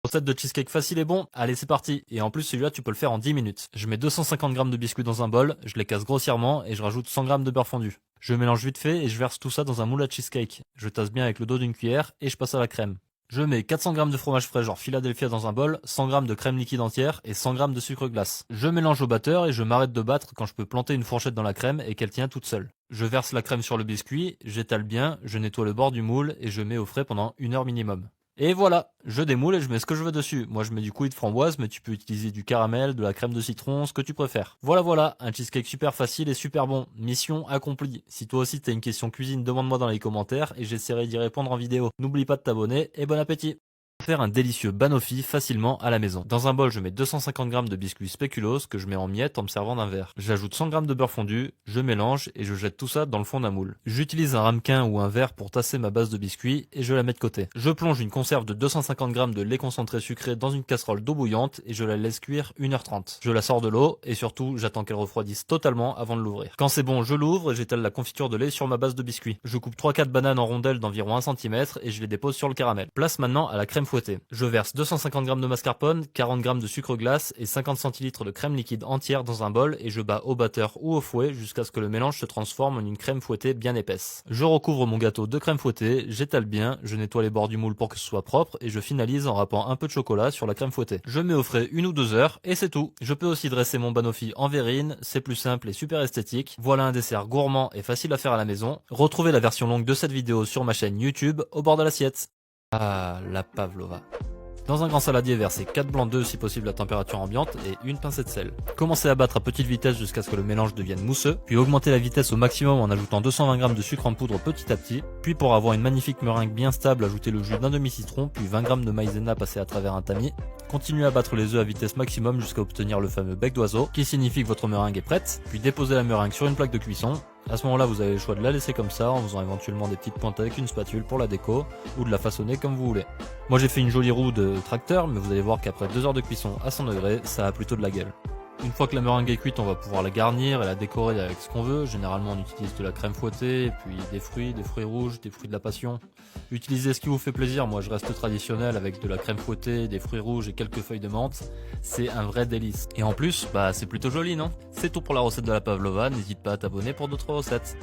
Recette de cheesecake facile et bon, allez c'est parti. Et en plus celui-là tu peux le faire en 10 minutes. Je mets 250 g de biscuits dans un bol, je les casse grossièrement et je rajoute 100 g de beurre fondu. Je mélange vite fait et je verse tout ça dans un moule à cheesecake. Je tasse bien avec le dos d'une cuillère et je passe à la crème. Je mets 400 g de fromage frais genre Philadelphia dans un bol, 100 g de crème liquide entière et 100 g de sucre glace. Je mélange au batteur et je m'arrête de battre quand je peux planter une fourchette dans la crème et qu'elle tient toute seule. Je verse la crème sur le biscuit, j'étale bien, je nettoie le bord du moule et je mets au frais pendant 1 heure minimum. Et voilà, je démoule et je mets ce que je veux dessus. Moi je mets du coulis de framboise, mais tu peux utiliser du caramel, de la crème de citron, ce que tu préfères. Voilà, un cheesecake super facile et super bon. Mission accomplie. Si toi aussi t'as une question cuisine, demande-moi dans les commentaires et j'essaierai d'y répondre en vidéo. N'oublie pas de t'abonner et bon appétit. Faire un délicieux banoffee facilement à la maison. Dans un bol, je mets 250 g de biscuits spéculoos que je mets en miettes en me servant d'un verre. J'ajoute 100 g de beurre fondu, je mélange et je jette tout ça dans le fond d'un moule. J'utilise un ramequin ou un verre pour tasser ma base de biscuits et je la mets de côté. Je plonge une conserve de 250 g de lait concentré sucré dans une casserole d'eau bouillante et je la laisse cuire 1h30. Je la sors de l'eau et surtout j'attends qu'elle refroidisse totalement avant de l'ouvrir. Quand c'est bon, je l'ouvre et j'étale la confiture de lait sur ma base de biscuits. Je coupe 3-4 bananes en rondelles d'environ 1 cm et je les dépose sur le caramel. Place maintenant à la crème fouettée. Je verse 250 g de mascarpone, 40 g de sucre glace et 50 centilitres de crème liquide entière dans un bol et je bats au batteur ou au fouet jusqu'à ce que le mélange se transforme en une crème fouettée bien épaisse. Je recouvre mon gâteau de crème fouettée, j'étale bien, je nettoie les bords du moule pour que ce soit propre et je finalise en râpant un peu de chocolat sur la crème fouettée. Je mets au frais 1 ou 2 heures et c'est tout. Je peux aussi dresser mon banoffee en verrine, c'est plus simple et super esthétique. Voilà un dessert gourmand et facile à faire à la maison. Retrouvez la version longue de cette vidéo sur ma chaîne YouTube au bord de l'assiette. Ah, la pavlova. Dans un grand saladier, versez 4 blancs d'œufs si possible à température ambiante et une pincée de sel. Commencez à battre à petite vitesse jusqu'à ce que le mélange devienne mousseux, puis augmentez la vitesse au maximum en ajoutant 220 g de sucre en poudre petit à petit, puis pour avoir une magnifique meringue bien stable, ajoutez le jus d'un demi-citron, puis 20 g de maïzena passé à travers un tamis. Continuez à battre les œufs à vitesse maximum jusqu'à obtenir le fameux bec d'oiseau, qui signifie que votre meringue est prête, puis déposez la meringue sur une plaque de cuisson. À ce moment-là, vous avez le choix de la laisser comme ça, en faisant éventuellement des petites pointes avec une spatule pour la déco, ou de la façonner comme vous voulez. Moi j'ai fait une jolie roue de tracteur, mais vous allez voir qu'après 2 heures de cuisson à 100 degrés, ça a plutôt de la gueule. Une fois que la meringue est cuite, on va pouvoir la garnir et la décorer avec ce qu'on veut. Généralement, on utilise de la crème fouettée, et puis des fruits rouges, des fruits de la passion. Utilisez ce qui vous fait plaisir. Moi, je reste traditionnel avec de la crème fouettée, des fruits rouges et quelques feuilles de menthe. C'est un vrai délice. Et en plus, c'est plutôt joli, non? C'est tout pour la recette de la pavlova. N'hésite pas à t'abonner pour d'autres recettes.